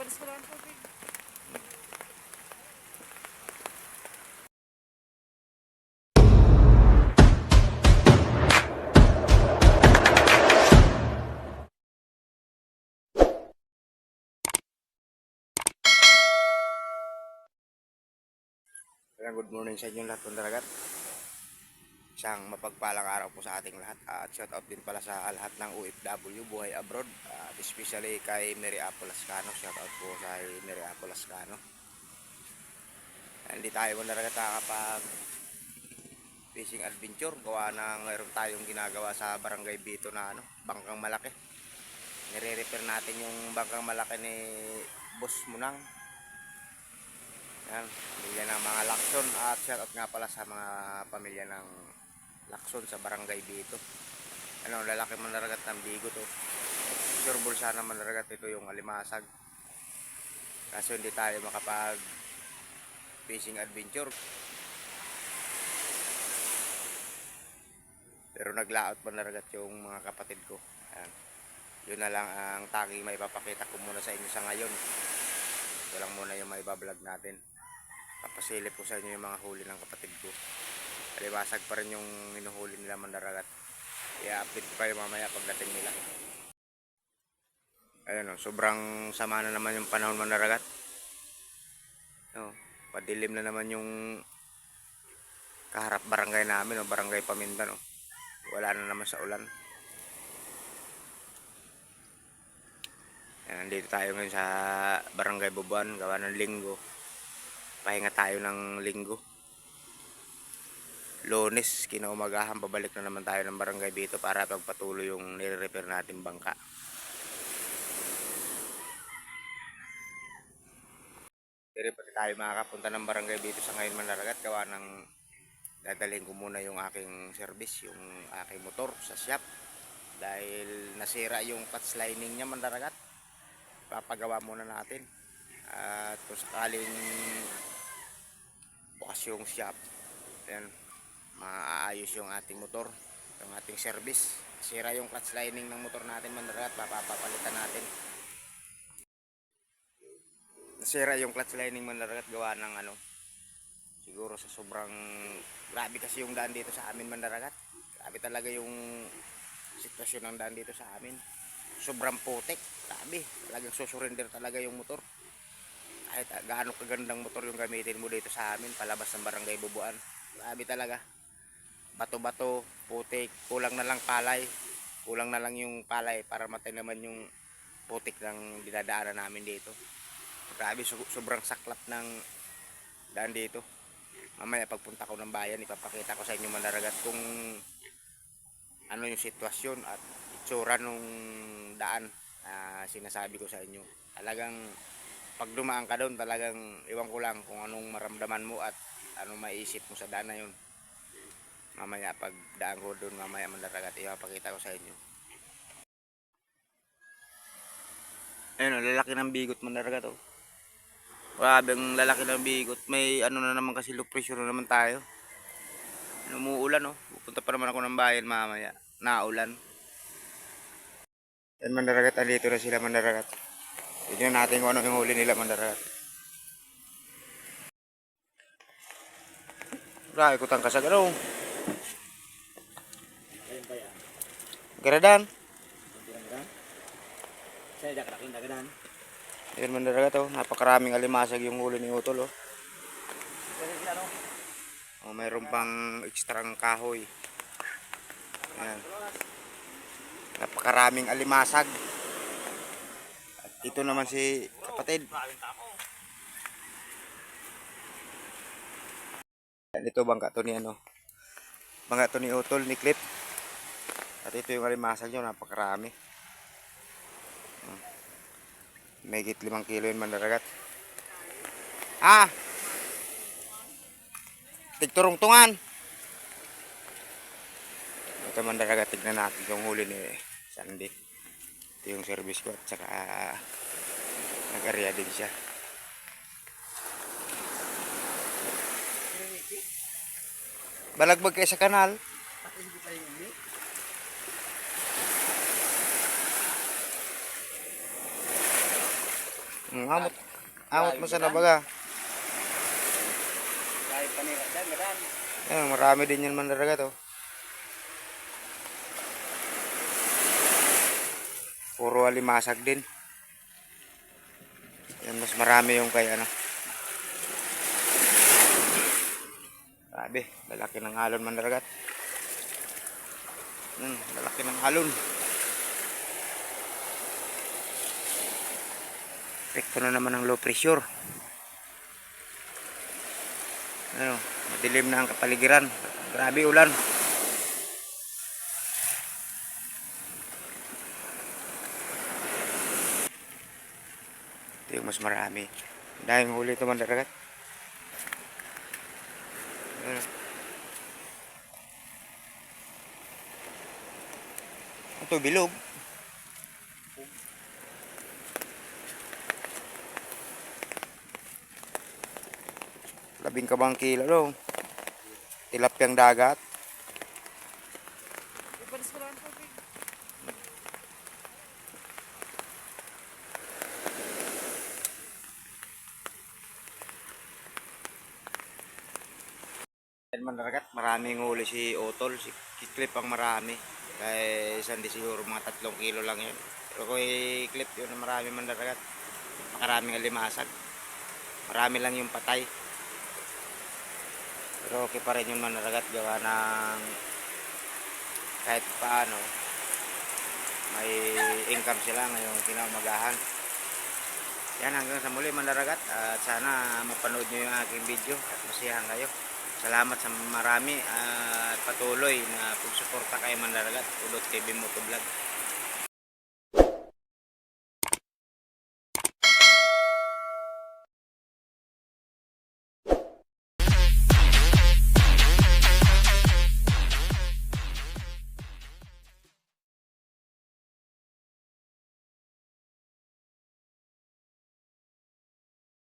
Alis ko lang tubig. Good morning sa inyo lahat mga daragat. Isang mapagpalang araw po sa ating lahat. At shout out din pala sa lahat ng OFW buhay abroad. At especially kay Mary Apple Lascano. Shout out po sa Mary Apple Lascano. Hindi tayo mga daragat nakakapag fishing adventure. Gawa ng mayroon tayong ginagawa sa Barangay Bito na bangkang malaki. Nire-repair natin yung bangkang malaki ni Boss Munang. Yan, pamilya ng mga Lacson. At shoutout nga pala sa mga pamilya ng Lacson sa Barangay Bito. Lalaki manaragat ng bigo to. Sureball sana manaragat ito yung alimasag. Kaso hindi tayo makapag fishing adventure. Pero naglaot manaragat yung mga kapatid ko. Yan. Yun na lang ang tanging may papakita ko muna sa inyo sa ngayon. Ito lang muna yung may bablog natin. Papasilip ko sa inyo yung mga huli ng kapatid ko. Alimasag pa rin yung minuhuli nila mandaragat. I-update ko kayo mamaya pagdating nila. Ayun sobrang sama na naman yung panahon mandaragat. Padilim na naman yung kaharap barangay namin, barangay Pamindan. Wala na naman sa ulan. Nandito tayo ngayon sa Barangay Bubuan, gawa ng linggo. Pahinga tayo ng linggo. Lunes, kinaumagahan, babalik na naman tayo ng Barangay Bito para pagpatuloy yung nire-repair natin bangka. Pero pati tayo makakapunta ng Barangay Bito sa ngayon manaragat, gawa ng dadalhin ko muna yung aking service, yung aking motor sa shop. Dahil nasira yung clutch lining niya mandaragat. Papagawa muna natin. At kung sakaling bukas yung shop, yan, maaayos yung ating motor, yung ating service. Sira yung clutch lining ng motor natin mandaragat, papapalitan natin. Nasira yung clutch lining mandaragat, gawa ng siguro sa sobrang grabe kasi yung daan dito sa amin mandaragat. Grabe talaga yung sitwasyon ng daan dito sa amin. Sobrang putik, grabe, talagang susurrender talaga yung motor. Kahit gaano kagandang motor yung gamitin mo dito sa amin, palabas ng Barangay Bubuan, grabe talaga. Bato-bato, putik, kulang na lang palay. Kulang na lang yung palay para matay naman yung putik ng dinadaanan namin dito. Grabe, sobrang saklap ng daan dito. Mamaya pagpunta ko ng bayan, ipapakita ko sa inyo manaragat kung ano yung sitwasyon at itsura nung daan na sinasabi ko sa inyo. Talagang pag dumaan ka doon, talagang iwan ko lang kung anong maramdaman mo at anong maiisip mo sa daan na yun. Mamaya pag daan ko doon, mamaya mandaragat, ipapakita ko sa inyo. Ayun lalaki ng bigot mandaragat Grabeng lalaki ng bigot. May na naman kasi low pressure na naman tayo. Umuulan Pupunta pa naman ako ng bayan mamaya. Naulan. Yan mandaragat, andito na sila mandaragat. Tignan natin kung ano yung huli nila mandaragat. Grabe kutang kasag Garadan. Saya dah kerakin dagadan. Yan mandaragat napakaraming alimasag yung huli ni Utol mayroon pang ekstrang kahoy. Yan. Napakaraming alimasag. At ito naman si kapatid. Yan, ito bangka to ni bangka to ni Utol, ni Clip. At ito yung alimasag nyo, napakarami. Megit 5 kilo yun mandaragat. Tigturong-tungan. Ito mandaragat, tignan natin yung huli ni Sandy. Ito yung service ko at saka nag-area din siya. Balagbag kayo sa kanal. Amot. Amot mo sa nabaga. Kahit panira dyan, gadan. Ayun, marami din yan mandaragat oh. Puro alimasag din. Yan, mas marami yung kay ano. Grabe, lalaki ng alon mandaragat. Lalaki ng alon. Epekto na naman ng low pressure. Ano, madilim na ang kapaligiran. Grabe ulan. Ito yung mas marami. Dahil huli ito mandaragat. Ano. Ito bilog. Labing kabang kilo daw. Tilapyang dagat. Ipanis ko lang ang tubig. Yan mandaragat, maraming huli si Otol. Si Clip ang marami. Kaya isang di siguro mga 3 kilo lang yun. Pero kung Clip yun na marami mandaragat. Makaraming alimasag. Marami lang yung patay. Pero okay pa rin yung mandaragat. Gawa ng kahit paano may income sila ngayong kinamagahan. Yan, hanggang sa muli mandaragat, at sana mapanood nyo yung aking video at masiyahan kayo. Salamat sa marami at patuloy na pagsuporta kay mandaragat. Udot TV Motovlog.